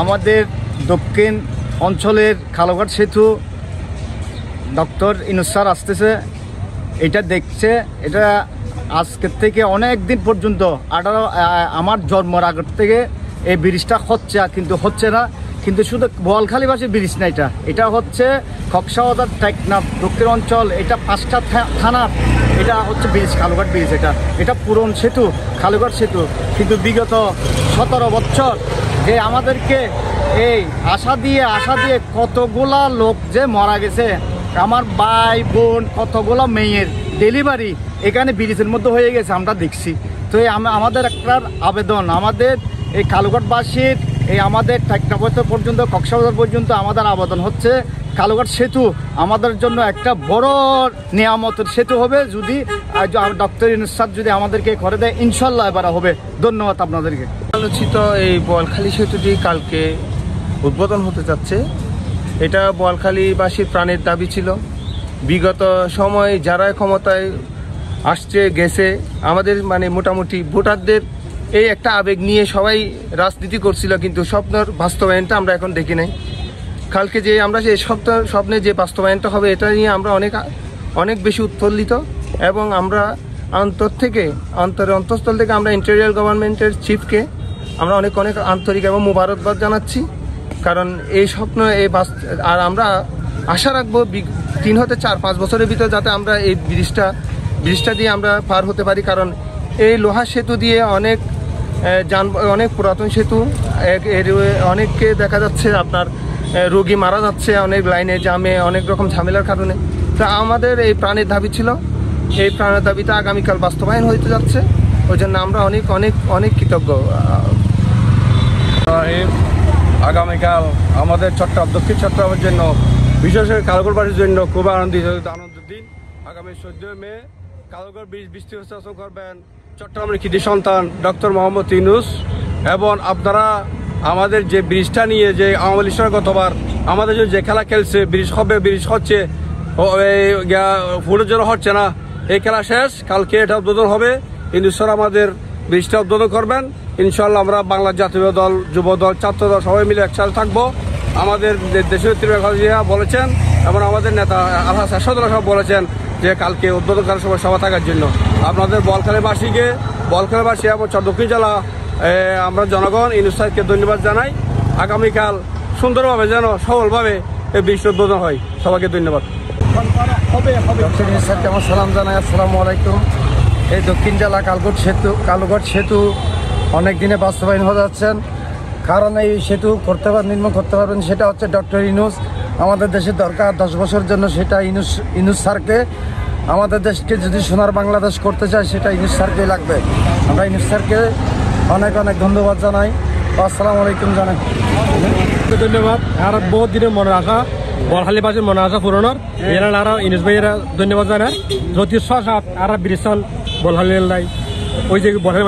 আমাদের দক্ষিণ অঞ্চলের কালুঘাট সেতু ডক্টর ইউনূস স্যার আসতেছে, এটা দেখছে। এটা আজকের থেকে অনেক দিন পর্যন্ত আমার জন্মের আগের থেকে এই ব্রিজটা হচ্ছে, কিন্তু হচ্ছে না। কিন্তু শুধু বোয়ালখালীবাসী ব্রিজ না, এটা হচ্ছে কক্সবাজার টেকনাফ দক্ষিণ অঞ্চল, এটা 5টা থানা, এটা হচ্ছে ব্রিজ, কালুঘাট ব্রিজ। এটা পুরন সেতু, কালুঘাট সেতু। কিন্তু বিগত 17 বছর যে আমাদেরকে এই আশা দিয়ে কতগুলা লোক যে মারা গেছে, আমার ভাই বোন কতগুলো মেয়ের ডেলিভারি এখানে ব্রিজের মধ্যে হয়ে গেছে, আমরা দেখছি। তো আমাদের একটা আবেদন, আমাদের এই কালুঘাটবাসীর, এই আমাদের টেকনাফ পর্যন্ত কক্সবাজার পর্যন্ত আমাদের আবেদন হচ্ছে, কালুঘাট সেতু আমাদের জন্য একটা বড় নিয়ামতের সেতু হবে। যদি ডক্টর ইউনূস স্যার যদি আমাদেরকে করে দেয়, ইনশাল্লাহ এবার হবে। ধন্যবাদ আপনাদেরকে। আলোচিত এই বোয়ালখালী সেতুটি কালকে উদ্বোধন হতে যাচ্ছে। এটা বোয়ালখালীবাসীর প্রাণের দাবি ছিল। বিগত সময় যারা ক্ষমতায় আসছে গেছে, আমাদের মোটামুটি ভোটারদের এই একটা আবেগ নিয়ে সবাই রাজনীতি করছিল, কিন্তু স্বপ্নের বাস্তবায়নটা আমরা এখন দেখি নাই। কালকে যে আমরা যে স্বপ্নে যে বাস্তবায়নটা হবে, এটা নিয়ে আমরা অনেক বেশি উৎফুল্লিত। এবং আমরা অন্তঃস্থল থেকে আমরা ইন্টেরিয়র গভর্নমেন্টের চিফকে আমরা অনেক আন্তরিক এবং মুবারকবাদ জানাচ্ছি। কারণ এই স্বপ্ন আর আমরা আশা রাখবো 3 হতে 4-5 বছরের ভিতরে যাতে আমরা এই ব্রিজটা দিয়ে আমরা পার হতে পারি। কারণ এই লোহার সেতু দিয়ে অনেক পুরাতন সেতু, অনেককে দেখা যাচ্ছে আপনার রোগী মারা যাচ্ছে অনেক লাইনে জামে, অনেক রকম ঝামেলার কারণে। তা আমাদের এই প্রাণের দাবি ছিল, এই প্রাণের দাবিটা আগামীকাল বাস্তবায়ন হতে যাচ্ছে। ওই জন্য আমরা অনেক কৃতজ্ঞ। আগামীকাল আমাদের দক্ষিণ চট্টগ্রামের জন্য, বিশেষ করে কালুঘাটবাসীর জন্য খুব আনন্দের দিন। আগামী 14 মে কালুঘাট ব্রিজ বিস্তৃত করবেন চট্টগ্রামের কৃতি সন্তান ডক্টর মোহাম্মদ ইউনূস। এবং আপনারা আমাদের যে ব্রিজটা নিয়ে যে আওয়ামী লীগ সরকার গতবার আমাদের যে খেলা খেলছে, ব্রিজ হচ্ছে, ফুটের জন্য হচ্ছে না, এই খেলা শেষ। কালকে এটা উদ্বোধন হবে। ইউনূস স্যার আমাদের ব্রিজটা উদ্বোধন করবেন। ইনশাল্লাহ আমরা বাংলা জাতীয় দল, যুব দল, ছাত্র দল সবাই মিলে একসাথে থাকবো। আমাদের দেশের ত্রিবেণী বলেছেন এবং আমাদের নেতা আলহাজ এরশাদুল্লাহ সাহেব বলেছেন যে কালকে উদ্বোধন করার সময় সভা থাকার জন্য। আপনাদের বোয়ালখালীবাসী এবং দক্ষিণ জেলা আমরা জনগণ ইউনূস স্যারকে ধন্যবাদ জানাই। আগামীকাল সুন্দরভাবে যেন সফলভাবে এই ব্রিজ উদ্বোধন হয়। সবাইকে ধন্যবাদ। ডক্টর ইউনূস স্যারকে আমার সালাম জানাই। আসসালামু আলাইকুম। এই দক্ষিণ জেলা কালুঘাট সেতু অনেক দিনে বাস্তবায়ন হয়ে যাচ্ছেন। কারণ এই সেতু নির্মাণ করতে পারবেন সেটা হচ্ছে ডক্টর ইউনূস। আমাদের দেশের দরকার 10 বছরের জন্য, সেটা ইউনূস স্যারকে। আমাদের দেশকে যদি সোনার বাংলাদেশ করতে চায়, সেটা ইউনূস স্যারকেই লাগবে। আমরা ইউনূস স্যারকে অনেক ধন্যবাদ জানাই। আসসালামু আলাইকুম জানাই। ধন্যবাদ। আর বহুত দিনের মনে আশা, বোয়ালখালীবাসীর মনে আশা পূরণের এরা ইউনূস ভাইয়েরা ধন্যবাদ জানায়। জ্যোতিষ আর ব্রিজ বোয়ালখালী ওই যে বোয়ালখালী